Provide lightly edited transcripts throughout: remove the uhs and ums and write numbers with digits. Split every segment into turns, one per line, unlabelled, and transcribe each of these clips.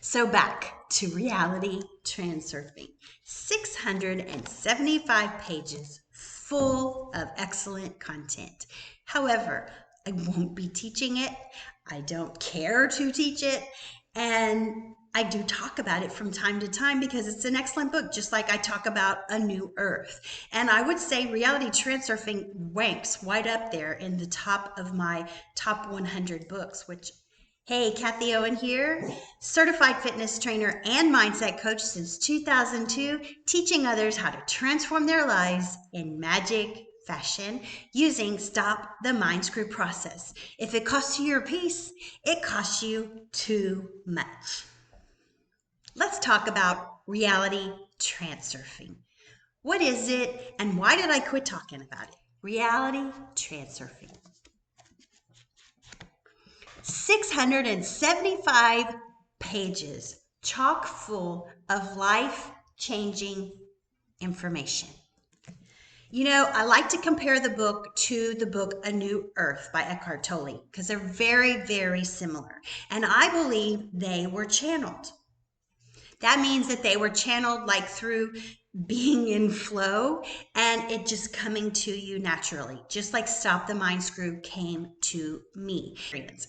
So back to reality transurfing. 675 pages full of excellent content. However, I won't be teaching it. I don't care to teach it. And I do talk about it from time to time because it's an excellent book, just like I talk about A New Earth. And I would say reality transurfing ranks right up there in the top of my top 100 books, which, hey, Kathie, Owen here, certified fitness trainer and mindset coach since 2002, teaching others how to transform their lives in magic fashion using Stop the Mind Screw process. If it costs you your peace, it costs you too much. Let's talk about reality transurfing. What is it and why did I quit talking about it? Reality transurfing. 675 pages, chock full of life-changing information. You know, I like to compare the book to the book A New Earth by Eckhart Tolle because they're very, very similar. And I believe they were channeled. That means that they were channeled like through being in flow and it just coming to you naturally, just like Stop the Mind Screw came to me.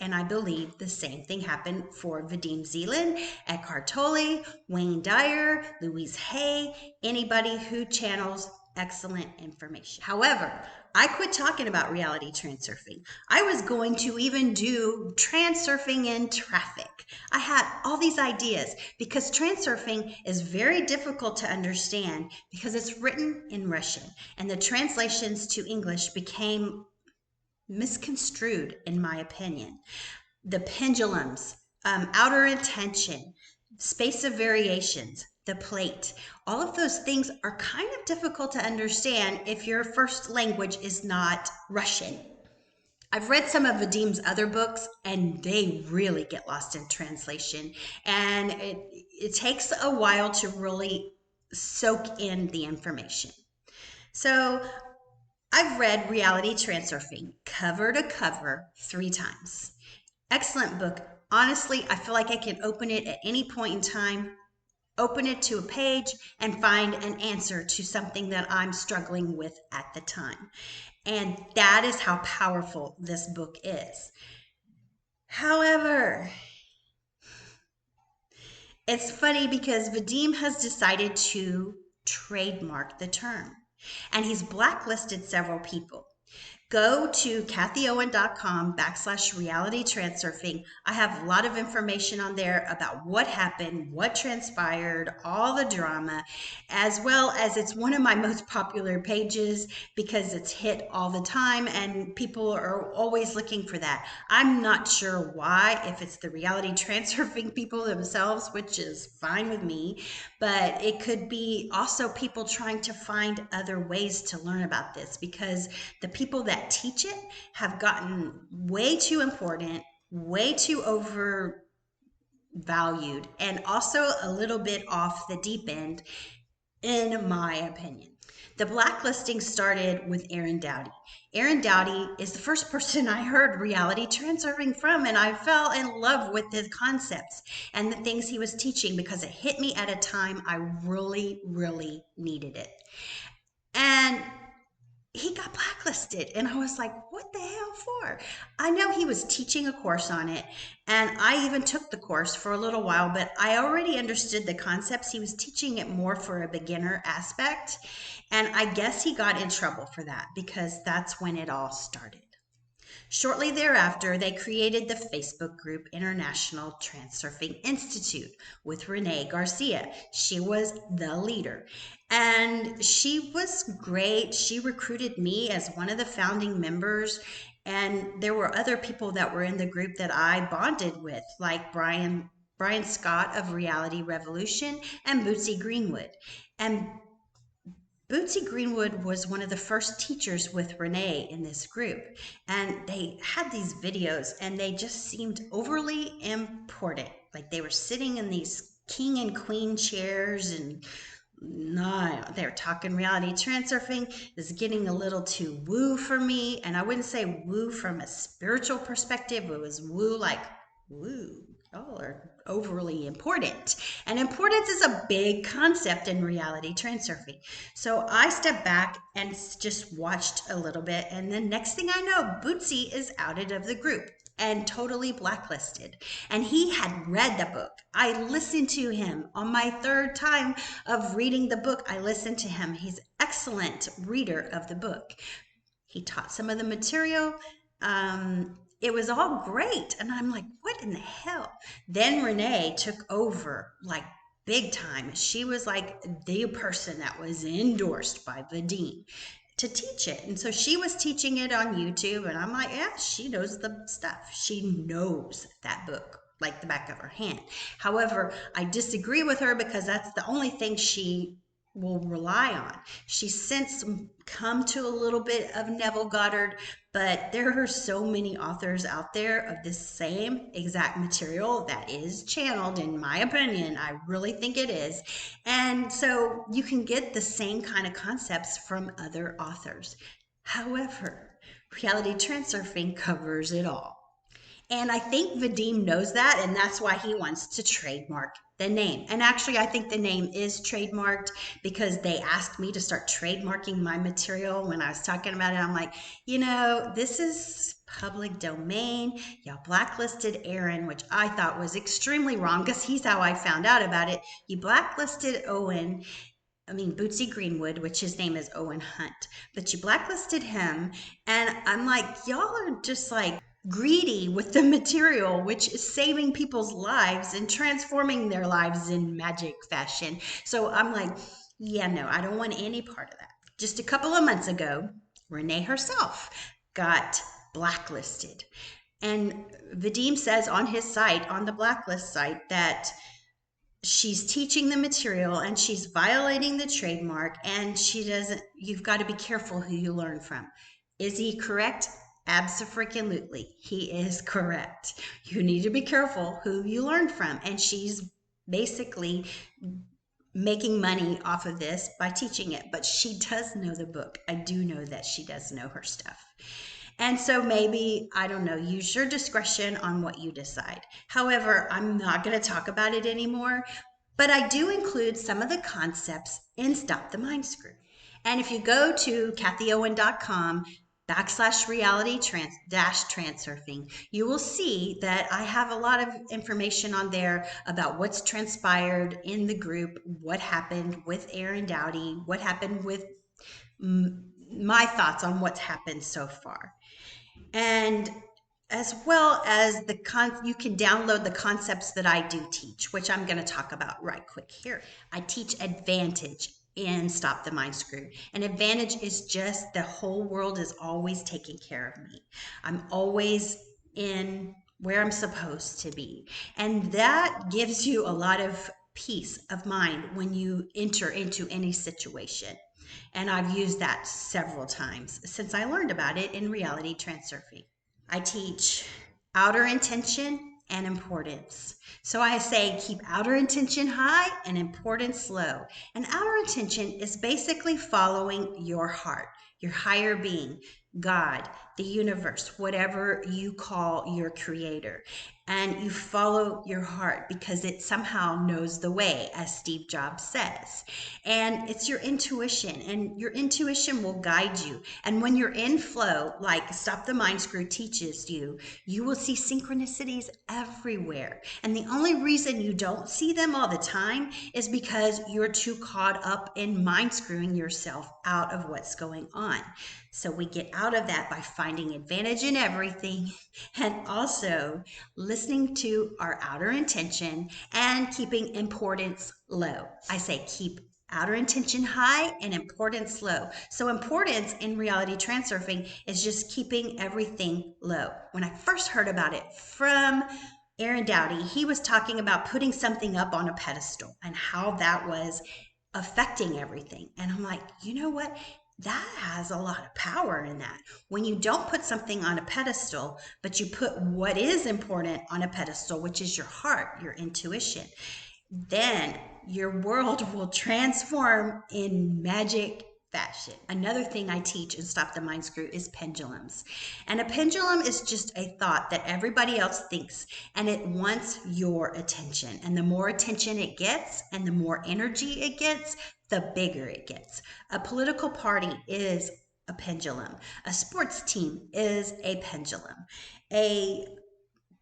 And I believe the same thing happened for Vadim Zeland, Eckhart Tolle, Wayne Dyer, Louise Hay, anybody who channels excellent information. However, I quit talking about reality transurfing. I was going to even do transurfing in traffic. I had all these ideas because transurfing is very difficult to understand because it's written in Russian and the translations to English became misconstrued, in my opinion. The pendulums, outer intention, space of variations, the plate, all of those things are kind of difficult to understand if your first language is not Russian. I've read some of Vadim's other books and they really get lost in translation, and it takes a while to really soak in the information. So I've read Reality Transurfing cover to cover 3 times. Excellent book. Honestly, I feel like I can open it at any point in time, open it to a page and find an answer to something that I'm struggling with at the time. And that is how powerful this book is. However, it's funny because Vadim has decided to trademark the term and he's blacklisted several people. Go to kathieowen.com/reality transurfing. I have a lot of information on there about what happened, what transpired, all the drama, as well as it's one of my most popular pages because it's hit all the time and people are always looking for that. I'm not sure why, if it's the reality transurfing people themselves, which is fine with me, but it could be also people trying to find other ways to learn about this because the people that teach it have gotten way too important, way too overvalued, and also a little bit off the deep end, in my opinion. The blacklisting started with Aaron Doughty. Aaron Doughty is the first person I heard reality transurfing from, and I fell in love with his concepts and the things he was teaching because it hit me at a time I really, really needed it. And he got blacklisted and I was like, what the hell for? I know he was teaching a course on it and I even took the course for a little while, but I already understood the concepts. He was teaching it more for a beginner aspect, and I guess he got in trouble for that because that's when it all started. Shortly thereafter, they created the Facebook group International Transurfing Institute with Renee Garcia. She was the leader. And she was great. She recruited me as one of the founding members. And there were other people that were in the group that I bonded with, like Brian Scott of Reality Revolution and Bootsy Greenwood. And Bootsy Greenwood was one of the first teachers with Renee in this group, and they had these videos and they just seemed overly important. Like they were sitting in these king and queen chairs and they're talking reality transurfing. Is getting a little too woo for me, and I wouldn't say woo from a spiritual perspective. It was woo like woo. all are overly important. And importance is a big concept in reality transurfing. So I stepped back and just watched a little bit. And then next thing I know, Bootsy is outed of the group and totally blacklisted. And he had read the book. I listened to him on my third time of reading the book. I listened to him. He's an excellent reader of the book. He taught some of the material. It was all great. And I'm like, what in the hell? Then Renee took over like big time. She was like the person that was endorsed by the dean to teach it. And so she was teaching it on YouTube. And I'm like, yeah, she knows the stuff. She knows that book like the back of her hand. However, I disagree with her because that's the only thing she will rely on. She's since come to a little bit of Neville Goddard, but there are so many authors out there of the same exact material that is channeled, in my opinion. I really think it is. And so you can get the same kind of concepts from other authors. However, reality transurfing covers it all. And I think Vadim knows that, and that's why he wants to trademark the name. And actually, I think the name is trademarked because they asked me to start trademarking my material when I was talking about it. I'm like, this is public domain. Y'all blacklisted Aaron, which I thought was extremely wrong because he's how I found out about it. You blacklisted Owen. Bootsy Greenwood, which his name is Owen Hunt, but you blacklisted him. And I'm like, y'all are just like greedy with the material, which is saving people's lives and transforming their lives in magic fashion. So I'm like, yeah, no, I don't want any part of that. Just a couple of months ago, Renee herself got blacklisted. And Vadim says on his site, on the blacklist site, that she's teaching the material and she's violating the trademark, and you've got to be careful who you learn from. Is he correct? Abso-freaking-lutely. He is correct. You need to be careful who you learn from. And she's basically making money off of this by teaching it. But she does know the book. I do know that she does know her stuff. And so maybe, I don't know, use your discretion on what you decide. However, I'm not going to talk about it anymore, but I do include some of the concepts in Stop the Mind Screw. And if you go to kathieowen.com/reality-transurfing, you will see that I have a lot of information on there about what's transpired in the group, what happened with Aaron Doughty, what happened with my thoughts on what's happened so far. And as well as you can download the concepts that I do teach, which I'm going to talk about right quick here. I teach advantage in Stop the Mind Screw. And advantage is just the whole world is always taking care of me. I'm always in where I'm supposed to be. And that gives you a lot of peace of mind when you enter into any situation. And I've used that several times since I learned about it in reality transurfing. I teach outer intention and importance. So I say keep outer intention high and importance low. And outer intention is basically following your heart, your higher being, God, the universe, whatever you call your creator. And you follow your heart because it somehow knows the way, as Steve Jobs says. And it's your intuition, and your intuition will guide you. And when you're in flow, like Stop the Mind Screw teaches you, you will see synchronicities everywhere. And the only reason you don't see them all the time is because you're too caught up in mind screwing yourself out of what's going on. So we get out of that by finding advantage in everything, and also listening to our outer intention and keeping importance low. I say keep outer intention high and importance low. So importance in reality transurfing is just keeping everything low. When I first heard about it from Aaron Doughty, he was talking about putting something up on a pedestal and how that was affecting everything. And I'm like, you know what? That has a lot of power in that. When you don't put something on a pedestal, but you put what is important on a pedestal, which is your heart, your intuition, then your world will transform in magic fashion. Another thing I teach in Stop the Mind Screw is pendulums. And a pendulum is just a thought that everybody else thinks, and it wants your attention. And the more attention it gets and the more energy it gets, the bigger it gets. A political party is a pendulum. A sports team is a pendulum. A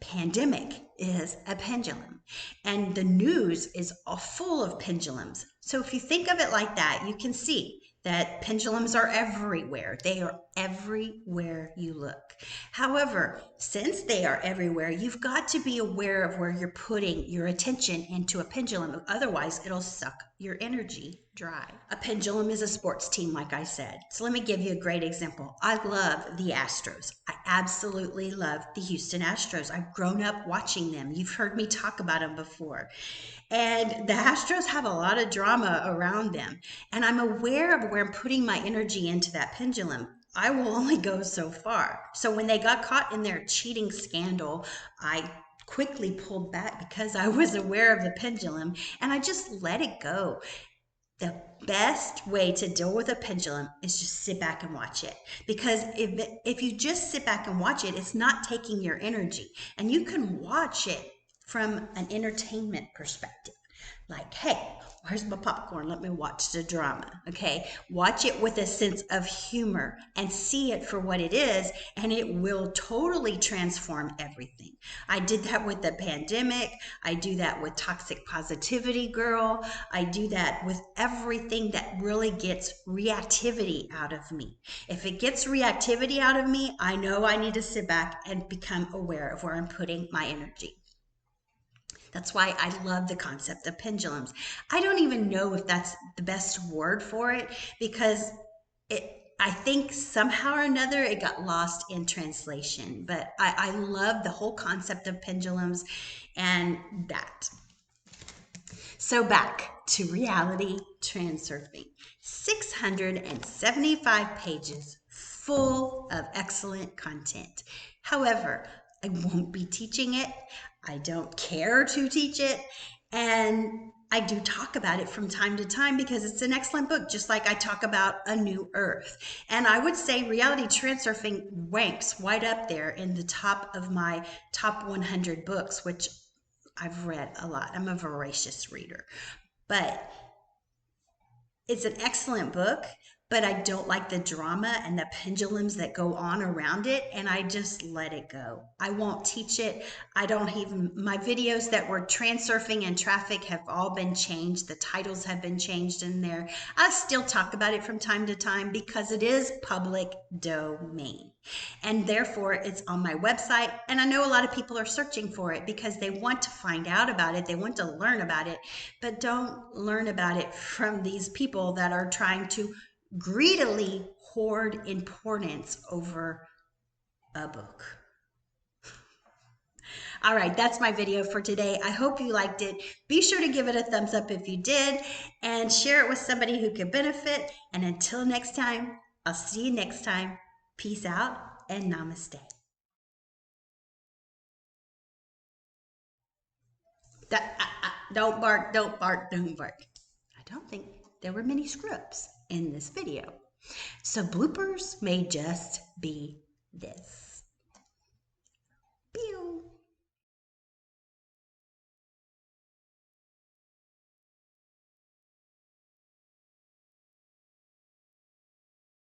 pandemic is a pendulum, and the news is all full of pendulums. So if you think of it like that, you can see that pendulums are everywhere. They are everywhere you look. However, since they are everywhere, you've got to be aware of where you're putting your attention into a pendulum. Otherwise, it'll suck your energy dry. A pendulum is a sports team, like I said. So let me give you a great example. I love the Astros. I absolutely love the Houston Astros. I've grown up watching them. You've heard me talk about them before. And the Astros have a lot of drama around them. And I'm aware of where I'm putting my energy into that pendulum. I will only go so far. So when they got caught in their cheating scandal, I quickly pulled back because I was aware of the pendulum, and I just let it go. The best way to deal with a pendulum is just sit back and watch it. Because if you just sit back and watch it, it's not taking your energy. And you can watch it from an entertainment perspective. Like, hey, where's my popcorn? Let me watch the drama. Okay, watch it with a sense of humor and see it for what it is, and it will totally transform everything. I did that with the pandemic. I do that with toxic positivity, girl. I do that with everything that really gets reactivity out of me. If it gets reactivity out of me, I know I need to sit back and become aware of where I'm putting my energy. That's why I love the concept of pendulums. I don't even know if that's the best word for it, because I think somehow or another it got lost in translation. But I love the whole concept of pendulums and that. So back to reality transurfing. 675 pages full of excellent content. However, I won't be teaching it. I don't care to teach it. And I do talk about it from time to time because it's an excellent book, just like I talk about A New Earth. And I would say reality transurfing ranks right up there in the top of my top 100 books, which I've read a lot. I'm a voracious reader. But it's an excellent book, but I don't like the drama and the pendulums that go on around it, and I just let it go. I won't teach it. I don't even, my videos that were transurfing and traffic have all been changed. The titles have been changed in there. I still talk about it from time to time because it is public domain. And therefore, it's on my website. And I know a lot of people are searching for it because they want to find out about it. They want to learn about it, but don't learn about it from these people that are trying to greedily hoard importance over a book. All right, that's my video for today. I hope you liked it. Be sure to give it a thumbs up if you did, and share it with somebody who could benefit. And until next time, I'll see you next time. Peace out and namaste. Don't bark, don't bark, don't bark. I don't think there were many screw-ups in this video. So bloopers may just be this.